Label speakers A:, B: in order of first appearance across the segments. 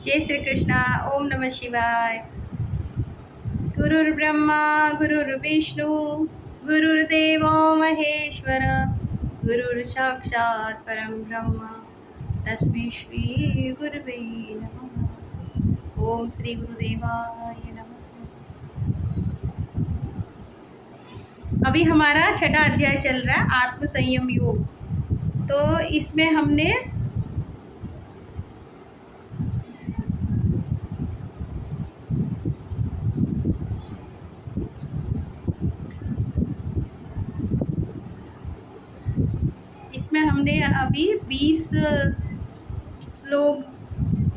A: जय श्री कृष्णा। ओम नमः शिवाय। गुरुर्ब्रह्मा गुरुर्विष्णु गुरुर्देवो महेश्वर गुरुर्साक्षात् परम ब्रह्म तस्मै श्री गुरुवे नमः। ओम श्री गुरुदेवाय नमः। अभी हमारा छठा अध्याय चल रहा है, आत्म संयम योग। तो इसमें हमने अभी 20 श्लोक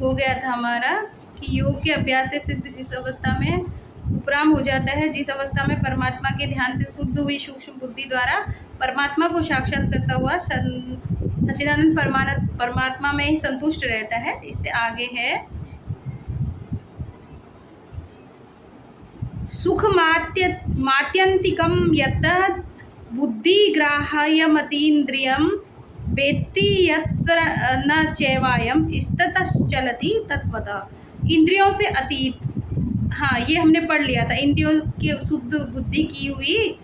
A: हो गया था हमारा कि योग के अभ्यास से सिद्ध जिस अवस्था में उपराम हो जाता है, जिस अवस्था में परमात्मा के ध्यान से शुद्ध हुई सूक्ष्म बुद्धि द्वारा परमात्मा को साक्षात करता हुआ सच्चिदानंद परमात्मा में ही संतुष्ट रहता है। इससे आगे है सुख मात्यंतिकम यत बुद्धिग्राह्यमतीन्द्रियम वेत्ति यत्र न चैवायम स्ततः चलति तत्वतः। इंद्रियों से अतीत, हाँ ये हमने पढ़ लिया था। इंद्रियों की शुद्ध बुद्धि की हुई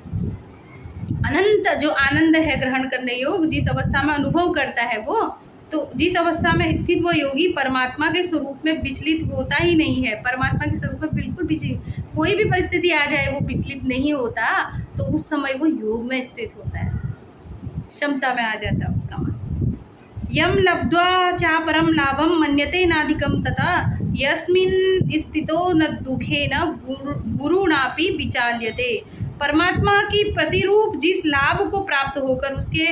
A: अनंत जो आनंद है ग्रहण करने योग, जिस अवस्था में अनुभव करता है वो, तो जिस अवस्था में स्थित वो योगी परमात्मा के स्वरूप में विचलित होता ही नहीं है। परमात्मा के स्वरूप में बिल्कुल विचलित, कोई भी परिस्थिति आ जाए वो विचलित नहीं होता। तो उस समय वो योग में स्थित होता है, क्षमता में आ जाता है उसका मन। यम लब्ध्वा चा परम लाभम मन्यते नाधिकम तथा यस्मिन स्थितो न दुखेन गुरुणापि विचाल्यते। परमात्मा की प्रतिरूप जिस लाभ को प्राप्त होकर उसके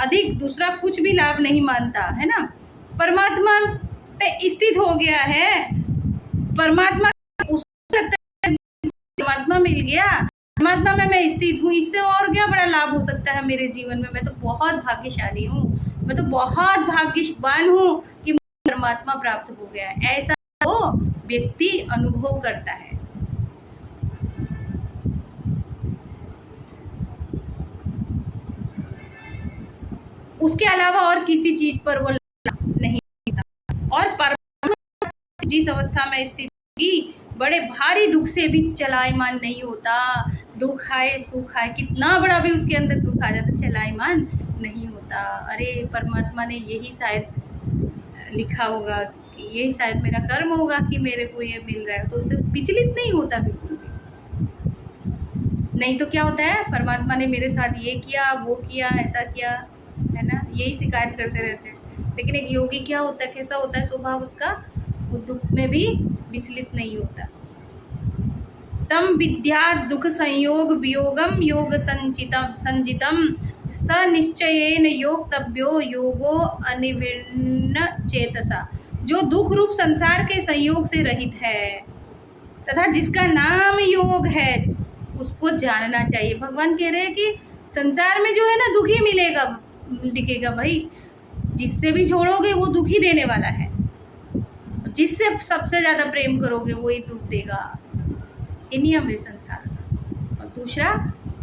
A: अधिक दूसरा कुछ भी लाभ नहीं मानता है ना। परमात्मा पे स्थित हो गया है, परमात्मा उसको लगता है परमात्मा मिल गया, परमात्मा में मैं स्थित हूँ, इससे और क्या बड़ा लाभ हो सकता है मेरे जीवन में। मैं तो बहुत भाग्यशाली हूँ, मैं तो बहुत भाग्यवान हूँ कि मुझे परमात्मा प्राप्त हो गया है। ऐसा वो व्यक्ति अनुभव करता है। उसके अलावा और किसी चीज पर वो नहीं होता। और परमात्मा जिस अवस्था में स्थित होगी बड़े भारी दुख से भी चलायमान नहीं होता। दुख आए सुख आए, कितना बड़ा भी उसके अंदर दुख आ जाता, चलायमान नहीं होता। अरे परमात्मा ने यही शायद लिखा होगा कि यही शायद मेरा कर्म होगा कि मेरे को ये मिल रहा है, तो उससे विचलित नहीं होता बिल्कुल भी। नहीं तो क्या होता है, परमात्मा ने मेरे साथ ये किया वो किया ऐसा किया है ना, यही शिकायत करते रहते हैं। लेकिन एक योगी क्या होता है, कैसा होता है स्वभाव उसका, वो दुख में भी विचलित नहीं होता। तम विद्या दुख संयोग वियोगम योग संजितम स निश्चयेन योक्तव्यो योगो अनिविर्ण चेतसा। जो दुख रूप संसार के संयोग से रहित है तथा जिसका नाम योग है उसको जानना चाहिए। भगवान कह रहे हैं कि संसार में जो है ना दुख ही मिलेगा, दिखेगा भाई। जिससे भी छोड़ोगे वो दुख ही देने वाला है, जिससे सबसे ज्यादा प्रेम करोगे वही दुख देगा। ये नियम है संसार का। और दूसरा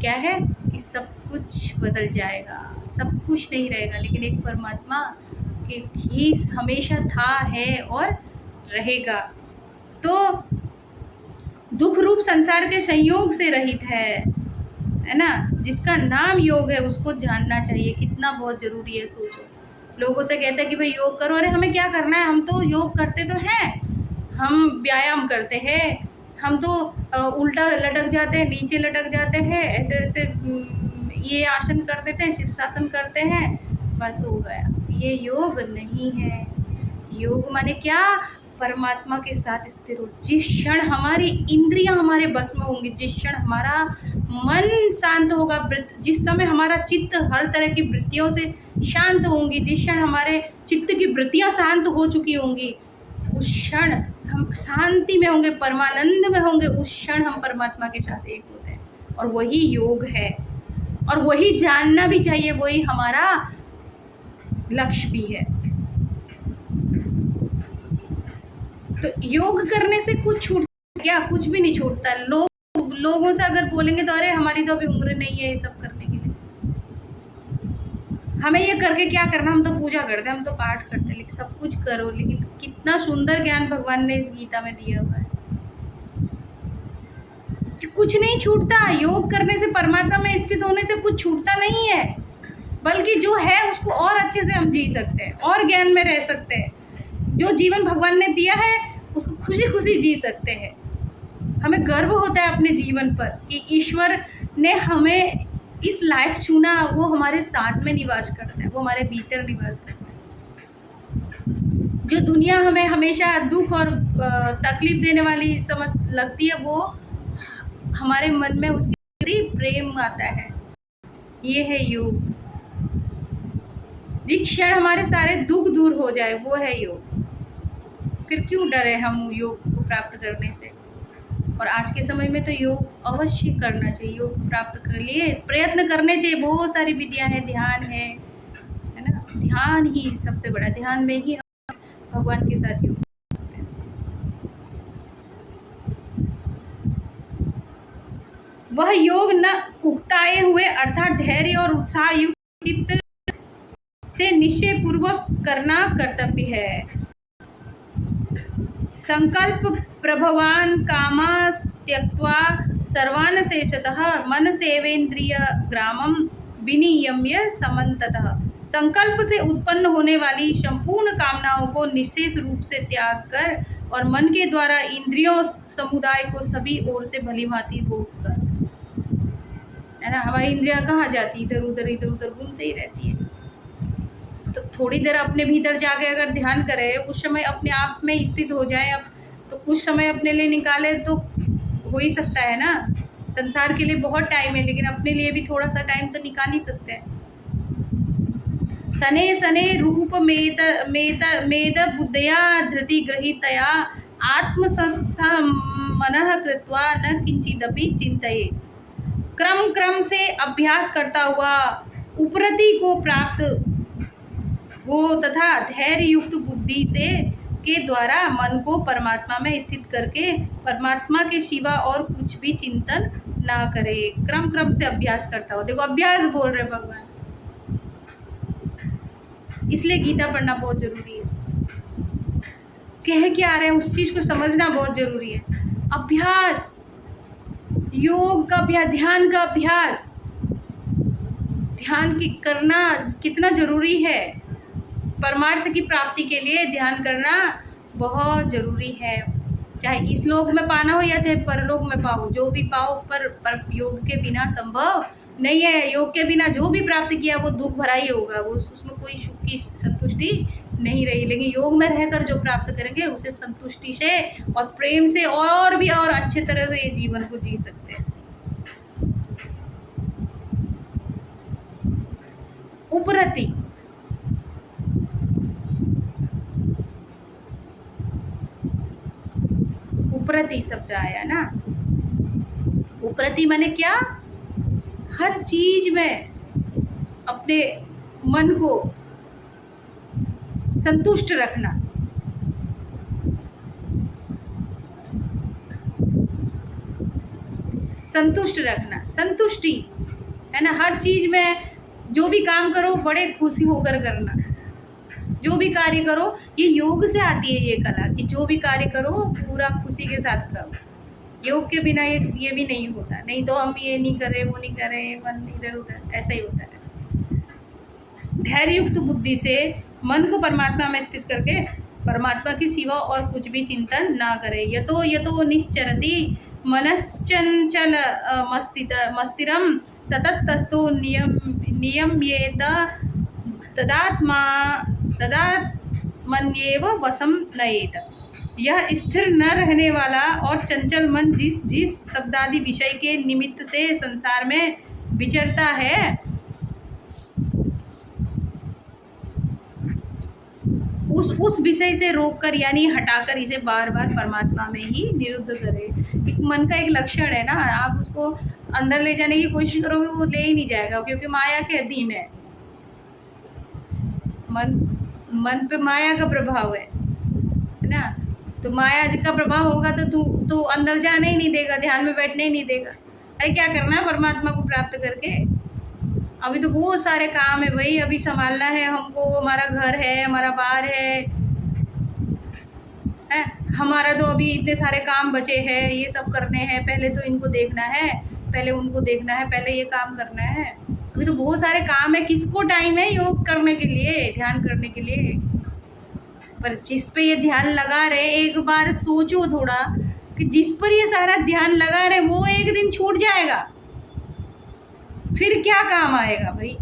A: क्या है कि सब कुछ बदल जाएगा, सब कुछ नहीं रहेगा, लेकिन एक परमात्मा के ही हमेशा था है और रहेगा। तो दुख रूप संसार के संयोग से रहित है ना, जिसका नाम योग है उसको जानना चाहिए। कितना बहुत जरूरी है, सोचो। लोगों से कहते हैं कि भाई योग करो, अरे हमें क्या करना है, हम तो योग करते तो हैं, हम व्यायाम करते हैं, हम तो उल्टा लटक जाते हैं, नीचे लटक जाते हैं, ऐसे ऐसे ये आसन कर देते हैं, शीर्षासन करते हैं, बस हो गया। ये योग नहीं है। योग माने क्या, परमात्मा के साथ स्थिर हो। जिस क्षण हमारी इंद्रियां हमारे बस में होंगी, जिस क्षण हमारा मन शांत होगा, जिस समय हमारा चित्त हर तरह की वृत्तियों से शांत होंगी, जिस क्षण हमारे चित्त की वृत्तियां शांत हो चुकी होंगी, उस क्षण हम शांति में होंगे, परमानंद में होंगे। उस क्षण हम परमात्मा के साथ एक होते हैं, और वही योग है। और वही जानना भी चाहिए, वही हमारा लक्ष्य भी है। तो योग करने से कुछ छूटता क्या, कुछ भी नहीं छूटता। लोगों से अगर बोलेंगे तो अरे हमारी तो अभी उम्र नहीं है ये सब करने के लिए। हमें ये करके क्या करना, हम तो पूजा करते हैं, हम तो पाठ करते हैं, लेकिन सब कुछ करो, लेकिन कितना सुंदर ज्ञान भगवान ने इस गीता में दिया हुआ है कि कुछ नहीं छूटता। योग करने से, परमात्मा में स्थित होने से कुछ छूटता नहीं है, बल्कि जो है उसको और अच्छे से हम जी सकते हैं और ज्ञान में रह सकते हैं। जो जीवन भगवान ने दिया है उसको खुशी खुशी जी सकते हैं। हमें गर्व होता है अपने जीवन पर कि ईश्वर ने हमें इस लायक चुना, वो हमारे साथ में निवास करता है, वो हमारे भीतर निवास करता है। जो दुनिया हमें हमेशा दुख और तकलीफ देने वाली समझ लगती है, वो हमारे मन में उसके प्रेम आता है। ये है योग। जिस क्षण हमारे सारे दुख दूर हो जाए, वो है योग। फिर क्यों डरे हम योग को प्राप्त करने से। और आज के समय में तो योग अवश्य करना चाहिए। योग प्राप्त कर लिए प्रयत्न करने चाहिए। बहुत सारी विद्या है, ध्यान है ना। ध्यान ही सबसे बड़ा, ध्यान में ही हम भगवान के साथ योग करते हैं। वह योग न उकताए हुए अर्थात धैर्य और उत्साह युक्त चित्त से निश्चय पूर्वक करना कर्तव्य है। संकल्प प्रभवान कामास त्यक्त्वा सर्वान् शेषतः मन सेवेन्द्रिय ग्रामम विनियम्य समन्ततः। संकल्प से उत्पन्न होने वाली संपूर्ण कामनाओं को निश्चय रूप से त्याग कर और मन के द्वारा इंद्रियों समुदाय को सभी ओर से भली भांति रोक कर, है ना। हमारी इंद्रियां कहाँ जाती, इधर उधर घूमते ही रहती है। तो थोड़ी देर अपने भीतर जाके अगर ध्यान करें, उस समय अपने आप में स्थित हो जाए, अब तो कुछ समय अपने लिए निकाले तो हो ही सकता है ना। संसार के लिए बहुत टाइम है, लेकिन अपने लिए भी थोड़ा सा टाइम तो निकाल ही सकते हैं। सने सने रूप मेद बुद्धया धृति गृहीतया आत्मसंस्था मनः कृत्वा न किंचिदपि चिंतये। क्रम क्रम से अभ्यास करता हुआ उपरति को प्राप्त हो तथा धैर्य युक्त बुद्धि से के द्वारा मन को परमात्मा में स्थित करके परमात्मा के सिवा और कुछ भी चिंतन ना करे। क्रम क्रम से अभ्यास करता हो। देखो, अभ्यास बोल रहे भगवान, इसलिए गीता पढ़ना बहुत जरूरी है। कह क्या आ रहे हैं उस चीज को समझना बहुत जरूरी है। अभ्यास, योग का अभ्यास, ध्यान का अभ्यास, ध्यान की करना कितना जरूरी है। परमार्थ की प्राप्ति के लिए ध्यान करना बहुत जरूरी है। चाहे इस लोक में पाना हो या चाहे परलोक में पाओ, जो भी पाओ, पर योग के बिना संभव नहीं है। योग के बिना जो भी प्राप्त किया वो दुख भरा ही होगा, वो उसमें कोई सुख की संतुष्टि नहीं रही। लेकिन योग में रहकर जो प्राप्त करेंगे उसे संतुष्टि से और प्रेम से और भी और अच्छे तरह से ये जीवन को जी सकते हैं। उपरति, उपरति शब्द आया ना। उपरति माने क्या, हर चीज में अपने मन को संतुष्ट रखना। संतुष्ट रखना, संतुष्टि, है ना। हर चीज में जो भी काम करो बड़े खुशी होकर करना। जो भी कार्य करो, ये योग से आती है ये कला कि जो भी कार्य करो पूरा खुशी के साथ करो। योग के बिना ये भी नहीं होता। नहीं तो हम ये नहीं कर रहे, वो नहीं कर रहे, मन इधर उधर, ऐसा ही होता है। धैर्य युक्त बुद्धि से मन को परमात्मा में स्थित करके परमात्मा के सिवा और कुछ भी चिंतन ना करे। यतो निश्चरति मनश्चंचल मस्तिरम ततस्ततो नियम्येत तदात्मन्येव वशं नयेत। यह स्थिर न रहने वाला और चंचल मन जिस शब्दादि विषय के निमित्त से संसार में विचरता है, उस विषय से रोककर यानी हटाकर इसे बार बार परमात्मा में ही निरुद्ध करे। एक मन का एक लक्षण है ना, आप उसको अंदर ले जाने की कोशिश करोगे वो ले ही नहीं जाएगा, क्योंकि माया के अधीन है। मन पे माया का प्रभाव है ना। तो माया का प्रभाव होगा तो तू अंदर जाने ही नहीं देगा, ध्यान में बैठने ही नहीं देगा। अरे क्या करना है परमात्मा को प्राप्त करके, अभी तो बहुत सारे काम है भाई, अभी संभालना है हमको, हमारा घर है, हमारा बार है, हमारा तो अभी इतने सारे काम बचे हैं, ये सब करने हैं, पहले तो इनको देखना है, पहले उनको देखना है, पहले ये काम करना है। अभी तो बहुत सारे काम है, किसको टाइम है योग करने के लिए, ध्यान करने के लिए। पर जिस पे ये ध्यान लगा रहे, एक बार सोचो थोड़ा कि जिस पर ये सारा ध्यान लगा रहे वो एक दिन छूट जाएगा, फिर क्या काम आएगा भाई?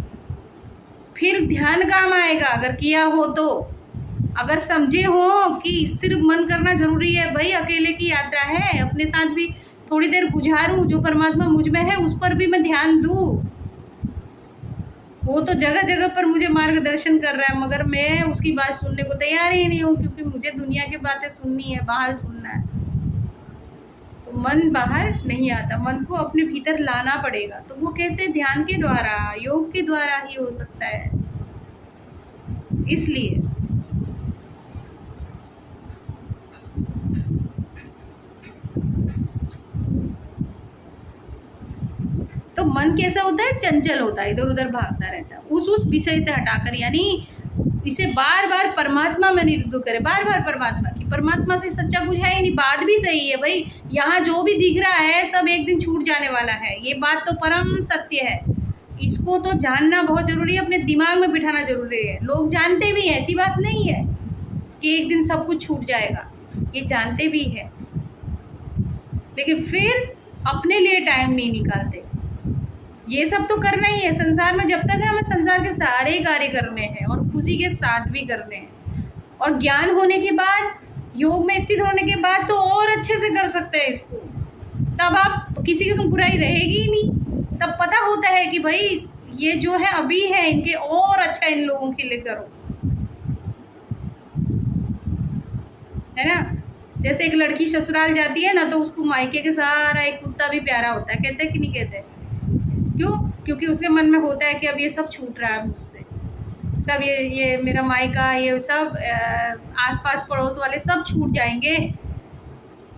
A: फिर ध्यान काम आएगा अगर किया हो तो। अगर समझे हो कि स्थिर मन करना जरूरी है भाई, अकेले की यात्रा है, अपने साथ भी थोड़ी देर गुजारूं, जो परमात्मा मुझ में है उस पर भी मैं ध्यान दूं। वो तो जगह जगह पर मुझे मार्गदर्शन कर रहा है, मगर मैं उसकी बात सुनने को तैयार ही नहीं हूँ, क्योंकि मुझे दुनिया की बातें सुननी है, बाहर सुनना है। तो मन बाहर नहीं आता, मन को अपने भीतर लाना पड़ेगा। तो वो कैसे? ध्यान के द्वारा, योग के द्वारा ही हो सकता है। इसलिए तो मन कैसा होता है? चंचल होता है, इधर उधर भागता रहता है, उस विषय से हटाकर, यानी इसे बार बार परमात्मा में निर्दु करे, बार बार परमात्मा की, परमात्मा से सच्चा कुछ है ही नहीं। बात भी सही है भाई, यहाँ जो भी दिख रहा है सब एक दिन छूट जाने वाला है, ये बात तो परम सत्य है। इसको तो जानना बहुत जरूरी है, अपने दिमाग में बिठाना जरूरी है। लोग जानते भी हैं, ऐसी बात नहीं है कि एक दिन सब कुछ छूट जाएगा, ये जानते भी है, लेकिन फिर अपने लिए टाइम नहीं निकालते। ये सब तो करना ही है संसार में, जब तक है हमें संसार के सारे कार्य करने हैं और खुशी के साथ भी करने हैं। और ज्ञान होने के बाद, योग में स्थित होने के बाद तो और अच्छे से कर सकते हैं इसको। तब आप किसी की बुराई रहेगी ही नहीं, तब पता होता है कि भाई ये जो है अभी है, इनके और अच्छा इन लोगों के लिए करो, है ना। जैसे एक लड़की ससुराल जाती है ना, तो उसको मायके के सारा एक कुत्ता भी प्यारा होता है, कहते हैं कि नहीं कहते? क्यों? क्योंकि उसके मन में होता है कि अब ये सब छूट रहा है मुझसे, सब ये मेरा मायका, ये सब आसपास पड़ोस वाले सब छूट जाएंगे,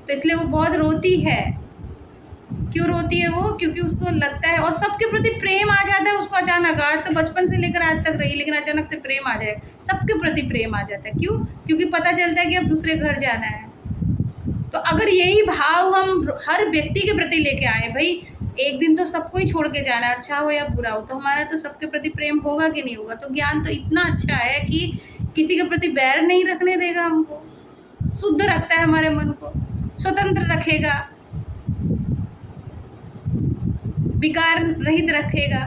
A: तो इसलिए वो बहुत रोती है। क्यों रोती है वो? क्योंकि उसको लगता है, और सबके प्रति प्रेम आ जाता है उसको अचानक। आज तो बचपन से लेकर आज तक रही, लेकिन अचानक से प्रेम आ जाए, सबके प्रति प्रेम आ जाता है। क्यों? क्योंकि पता चलता है कि अब दूसरे घर जाना है। तो अगर यही भाव हम हर व्यक्ति के प्रति लेके आए, भाई एक दिन तो सबको ही छोड़ के जाना है, अच्छा हो या बुरा हो, तो हमारा तो सबके प्रति प्रेम होगा कि नहीं होगा। तो ज्ञान तो इतना अच्छा है कि किसी के प्रति बैर नहीं रखने देगा, हमको शुद्ध रखता है, हमारे मन को स्वतंत्र रखेगा, विकार रहित रखेगा।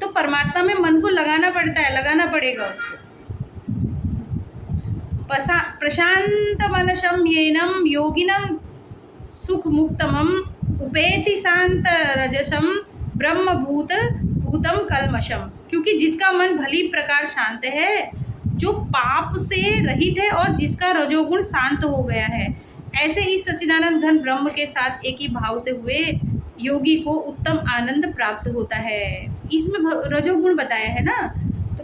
A: तो परमात्मा में मन को लगाना पड़ता है, लगाना पड़ेगा उसको। प्रशांत मनसम येनम योगिनम सुख मुक्तमम उपेति शांत रजसम ब्रह्म भूतम कलमशम। क्योंकि जिसका मन भली प्रकार शांत है, जो पाप से रहित है और जिसका रजोगुण शांत हो गया है, ऐसे ही सच्चिदानंद घन ब्रह्म के साथ एक ही भाव से हुए योगी को उत्तम आनंद प्राप्त होता है। इसमें रजोगुण बताया है ना, तो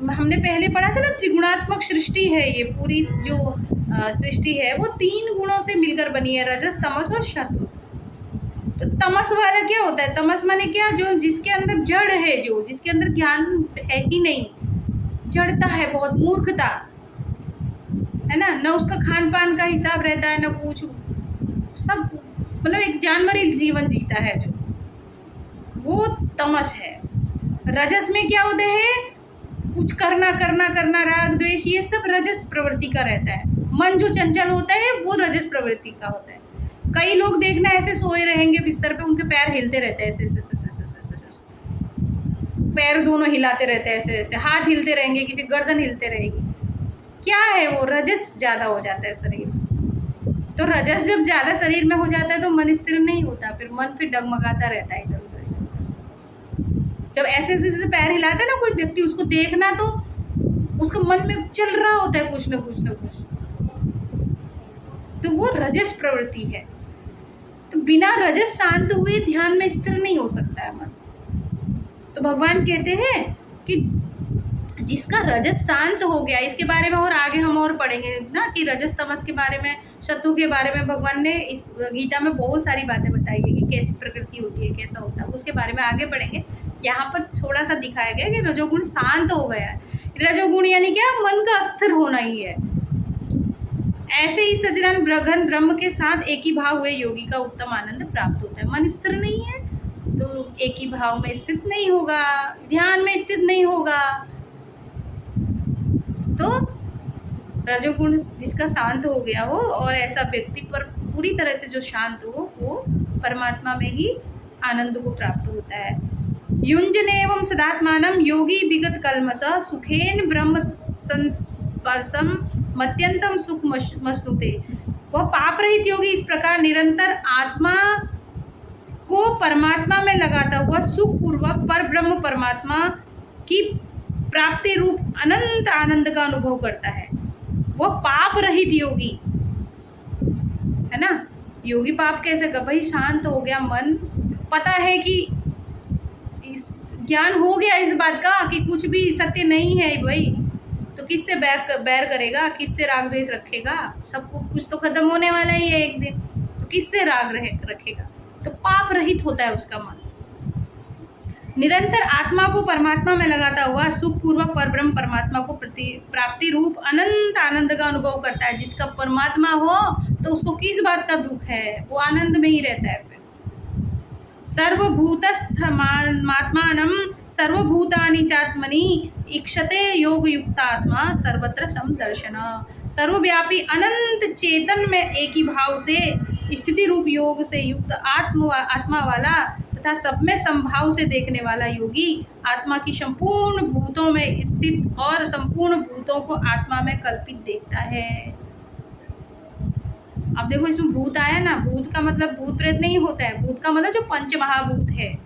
A: हमने पहले पढ़ा था ना, त्रिगुणात्मक सृष्टि है ये पूरी जो सृष्टि है, वो 3 गुणों से मिलकर बनी है, रजस, तमस और सत्व। तो तमस वाला क्या होता है? तमस माने क्या? जो जिसके अंदर जड़ है, जो जिसके अंदर ज्ञान है ही नहीं, जड़ता है, बहुत मूर्खता है ना, न उसका खान पान का हिसाब रहता है, न कुछ, सब मतलब एक जानवरी जीवन जीता है, जो वो तमस है। रजस में क्या होते हैं? कुछ करना करना करना, राग द्वेष, ये सब रजस प्रवृत्ति का रहता है। मन जो चंचल होता है वो रजस प्रवृत्ति का होता है। कई लोग देखना ऐसे सोए रहेंगे बिस्तर पे, उनके पैर हिलते रहते हैं, ऐसे पैर दोनों हिलाते रहते हैं, ऐसे ऐसे हाथ हिलते रहेंगे, किसी गर्दन हिलते रहेगी। क्या है वो? रजस ज़्यादा हो जाता है शरीर में। तो रजस जब ज़्यादा शरीर में हो जाता है तो मन स्थिर नहीं होता, फिर मन फिर डगमगाता रहता है इधर उधर। जब ऐसे ऐसे पैर हिलाता है ना कोई व्यक्ति, उसको देखना तो उसका मन में चल रहा होता है कुछ न कुछ न कुछ, तो वो रजस प्रवृत्ति है। तो बिना रजस शांत हुए ध्यान में स्थिर नहीं हो सकता है मन। तो भगवान कहते हैं कि जिसका रजस शांत हो गया, इसके बारे में और आगे हम और पढ़ेंगे ना, कि रजस तमस के बारे में, शत्रु के बारे में भगवान ने इस गीता में बहुत सारी बातें बताई है कि कैसी प्रकृति होती है, कैसा होता है, उसके बारे में आगे पढ़ेंगे। यहाँ पर थोड़ा सा दिखाया गया कि रजोगुण शांत हो गया है। रजोगुण यानी क्या, मन का अस्थिर होना ही है। ऐसे ही सच्चिदानंद घन ब्रह्म के साथ एक ही भाव हुए योगी का उत्तम आनंद प्राप्त होता है। मन स्थिर नहीं है तो एक ही भाव में स्थित नहीं होगा, ध्यान में स्थित नहीं होगा। तो रजोगुण जिसका शांत हो गया हो और ऐसा व्यक्ति पर पूरी तरह से जो शांत हो, वो परमात्मा में ही आनंद को प्राप्त होता है। युञ्जनेवं सदात्मानं योगी विगत कल्मषः सुखेन ब्रह्म संस्पर्शम मत्यंतम सुख मश्नुते। वह पाप रहित योगी इस प्रकार निरंतर आत्मा को परमात्मा में लगाता हुआ सुख पूर्वक पर ब्रह्म परमात्मा की प्राप्ति रूप अनंत आनंद का अनुभव करता है। वह पाप रहित योगी है ना। योगी पाप कैसे कर, भाई शांत हो गया मन, पता है कि ज्ञान हो गया इस बात का कि कुछ भी सत्य नहीं है भाई, तो किससे बैर करेगा, किससे राग द्वेष रखेगा, सबको कुछ तो खत्म होने वाला ही है एक दिन, तो किससे राग रखेगा। तो पाप रहित होता है उसका मन। निरंतर आत्मा को परमात्मा में लगाता हुआ सुख पूर्वक परब्रह्म परमात्मा को प्राप्ति रूप अनंत आनंद का अनुभव करता है। जिसका परमात्मा हो तो उसको किस बात का दुख है, वो आनंद में ही रहता है। फिर सर्वभूतस्थमात्मानं सर्वभूतानि चात्मनि इक्षते योग युक्तात्मा सर्वत्र समदर्शन। सर्वव्यापी अनंत चेतन में एक ही भाव से स्थिति रूप योग से युक्त आत्मा वाला तथा सब में समभाव से देखने वाला योगी आत्मा की संपूर्ण भूतों में स्थित और संपूर्ण भूतों को आत्मा में कल्पित देखता है। अब देखो इसमें भूत आया ना, भूत का मतलब भूत प्रेत नहीं होता है, भूत का मतलब जो पंच महाभूत है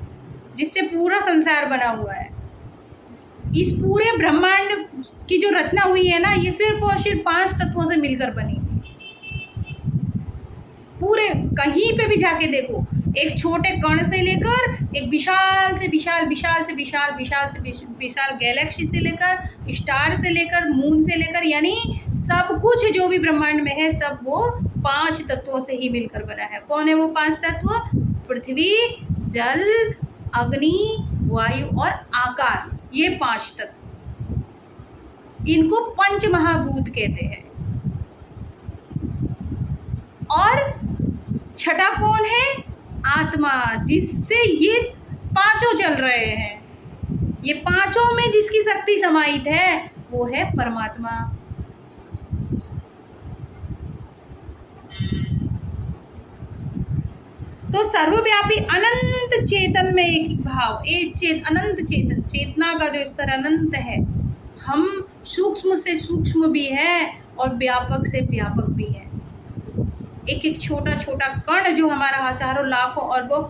A: जिससे पूरा संसार बना हुआ है। इस पूरे ब्रह्मांड की जो रचना हुई है ना, ये सिर्फ और सिर्फ 5 तत्वों से मिलकर बनी। पूरे कहीं पे भी जाके देखो, एक छोटे कण से लेकर एक विशाल से विशाल विशाल से विशाल विशाल से विशाल गैलेक्सी से लेकर स्टार से लेकर मून से लेकर, यानी सब कुछ जो भी ब्रह्मांड में है सब वो 5 तत्वों से ही मिलकर बना है। कौन है वो 5 तत्व? पृथ्वी, जल, अग्नि, वायु और आकाश। ये 5 तत्व, इनको पंच महाभूत कहते हैं। और छठा कौन है? आत्मा, जिससे ये 5 चल रहे हैं। ये 5 में जिसकी शक्ति समाहित है वो है परमात्मा। तो सर्वव्यापी अनंत चेतन में एक भाव, अनंत चेतन, चेतना का जो स्तर अनंत है। हम सूक्ष्म से सूक्ष्म भी है और व्यापक से व्यापक भी है। एक एक छोटा छोटा कण जो हमारा हजारों लाखों अरबों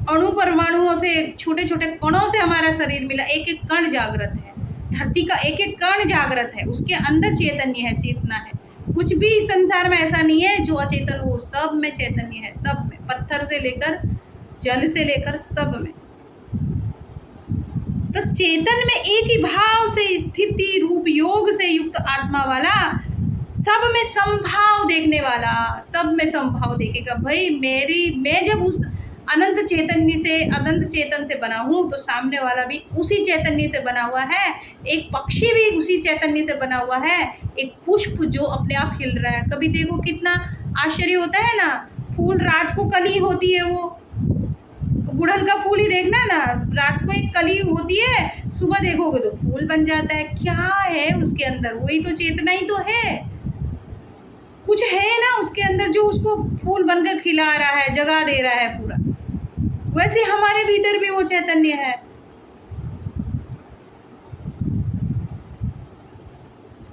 A: अणु परमाणुओं से, छोटे छोटे कणों से हमारा शरीर मिला, एक एक कण जागृत है। धरती का एक एक कण जागृत है, उसके अंदर चैतन्य है, चेतना है। कुछ भी संसार में ऐसा नहीं है जो अचेतन हो, सब में चैतन्य है, सब में, पत्थर से लेकर जल से लेकर सब में। तो चेतन में एक ही भाव से स्थिति रूप योग से युक्त आत्मा वाला, सब में संभाव देखने वाला, सब में संभाव देखेगा। भाई मैं जब उस अनंत चेतन से बना हूँ तो सामने वाला भी उसी चैतन्य से बना हुआ है, एक पक्षी भी उसी चैतन्य से बना हुआ है, एक पुष्प जो अपने आप खिल रहा है। कभी देखो कितना आश्चर्य होता है ना, फूल रात को कली होती है, वो गुड़हल का फूल ही देखना ना, रात को एक कली होती है, सुबह देखोगे तो फूल बन जाता है। क्या है उसके अंदर? वही तो चेतना ही तो है, कुछ है ना उसके अंदर जो उसको फूल बनकर खिला रहा है, जगा दे रहा है पूरा। वैसे हमारे भीतर भी वो चैतन्य है।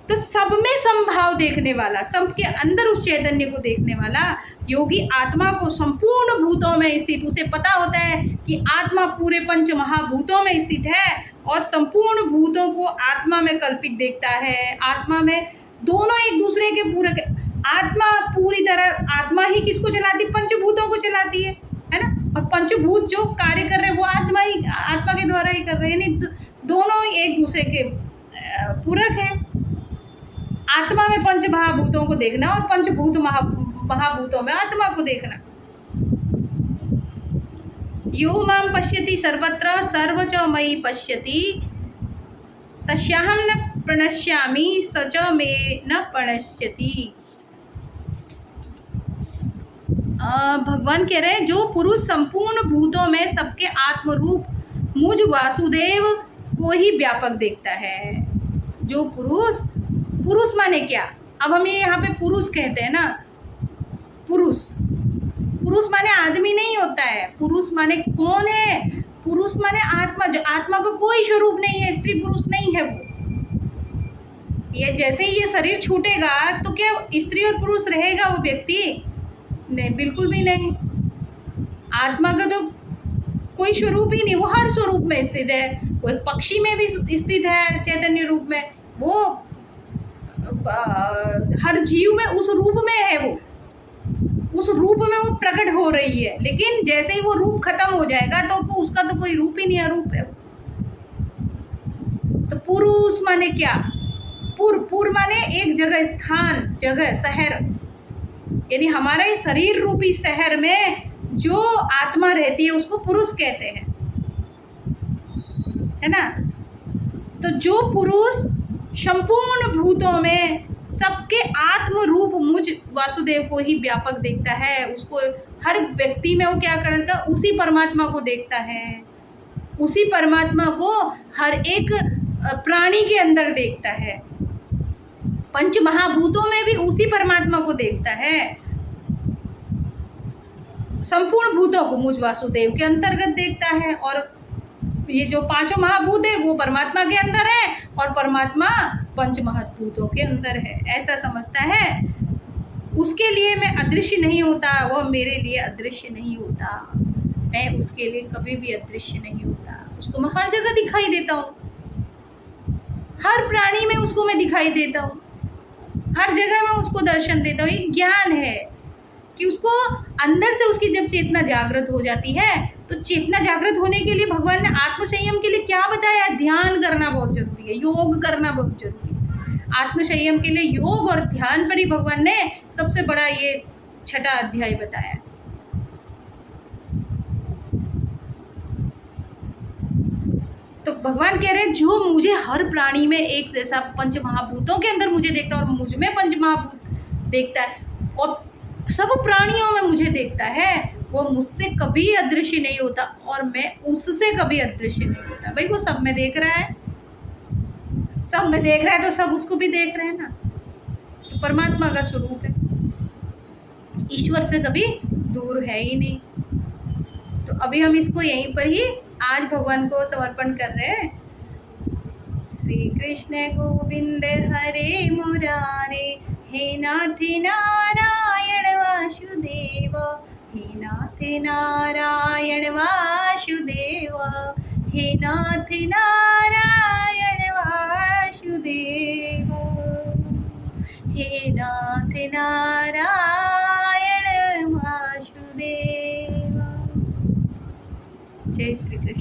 A: तो सब में संभाव देखने वाला, सबके अंदर उस चैतन्य को देखने वाला योगी आत्मा को संपूर्ण भूतों में स्थित, उसे पता होता है कि आत्मा पूरे पंच महाभूतों में स्थित है और संपूर्ण भूतों को आत्मा में कल्पित देखता है। आत्मा में दोनों एक दूसरे के पूरक। आत्मा पूरी तरह, आत्मा ही किसको चलाती? पंचभूतों को चलाती है ना। और पंचभूत जो कार्य कर रहे हैं वो आत्मा के द्वारा ही कर रहे हैं, यानी दोनों एक दूसरे के पूरक हैं। आत्मा में पंच महाभूतों को देखना और पंचभूत महाभूतों में आत्मा को देखना। यो मां पश्यति सर्वत्र सर्व च मयि पश्यति तस्याहं न प्रणश्यामि स च मे न प्रणश्यति। भगवान कह रहे हैं जो पुरुष संपूर्ण भूतों में सबके आत्मरूप मुझ वासुदेव को ही व्यापक देखता है। जो पुरुष, पुरुष माने क्या? अब हम ये यहाँ पे पुरुष कहते हैं ना, पुरुष, पुरुष माने आदमी नहीं होता है। पुरुष माने कौन है? पुरुष माने आत्मा, जो आत्मा का कोई स्वरूप नहीं है, स्त्री पुरुष नहीं है वो। ये जैसे ही ये शरीर छूटेगा तो क्या स्त्री और पुरुष रहेगा वो व्यक्ति? नहीं, बिल्कुल भी नहीं। आत्मा का तो कोई स्वरूप ही नहीं, वो हर स्वरूप में स्थित है। वो पक्षी में भी स्थित है चैतन्य रूप में, वो हर जीव में उस रूप में है, वो उस रूप में वो प्रकट हो रही है। लेकिन जैसे ही वो रूप खत्म हो जाएगा तो उसका तो कोई रूप ही नहीं, अरूप है। तो पुरुष माने क्या? पुर माने एक जगह, स्थान, जगह, शहर, यानी हमारा ये शरीर रूपी शहर में जो आत्मा रहती है उसको पुरुष कहते हैं, है ना। तो जो पुरुष संपूर्ण भूतों में सबके आत्म रूप मुझ वासुदेव को ही व्यापक देखता है, उसको हर व्यक्ति में वो क्या करता है? उसी परमात्मा को देखता है, उसी परमात्मा को हर एक प्राणी के अंदर देखता है, पंच महाभूतों में भी उसी परमात्मा को देखता है, संपूर्ण भूतों को मुझ वासुदेव के अंतर्गत देखता है। और ये जो पांचों महाभूत है वो परमात्मा के अंदर है और परमात्मा पंच महाभूतों के अंदर है, ऐसा समझता है। उसके लिए मैं अदृश्य नहीं होता, वो मेरे लिए अदृश्य नहीं होता, मैं उसके लिए कभी भी अदृश्य नहीं होता। उसको मैं हर जगह दिखाई देता हूँ, हर प्राणी में उसको मैं दिखाई देता हूँ, हर जगह मैं उसको दर्शन देता हूँ। ये ज्ञान है कि उसको अंदर से उसकी जब चेतना जागृत हो जाती है, तो चेतना जागृत होने के लिए भगवान ने आत्म संयम के लिए क्या बताया? ध्यान करना बहुत जरूरी है, योग करना बहुत जरूरी है। आत्म संयम के लिए योग और ध्यान पर ही भगवान ने सबसे बड़ा ये 6वां अध्याय बताया। तो भगवान कह रहे हैं जो मुझे हर प्राणी में एक जैसा पंच महाभूतों के अंदर मुझे देखता है और मुझ में पंच महाभूत देखता है और सब प्राणियों में मुझे देखता है, वो मुझसे कभी अदृश्य नहीं होता और मैं उससे कभी अदृश्य नहीं होता। भाई वो सब में देख रहा है, सब में देख रहा है तो सब उसको भी देख रहे हैं ना। तो परमात्मा का स्वरूप है, ईश्वर से कभी दूर है ही नहीं। तो अभी हम इसको यहीं पर ही आज भगवान को समर्पण कर रहे हैं। श्री कृष्ण गोविंद हरे मुरारे, हे नाथ नारायण वासुदेव, हे नाथ नारायण वासुदेव, हे नाथ नारायण वासुदेव, हे नाथ नारायण वासुदेव। जय श्री कृष्ण।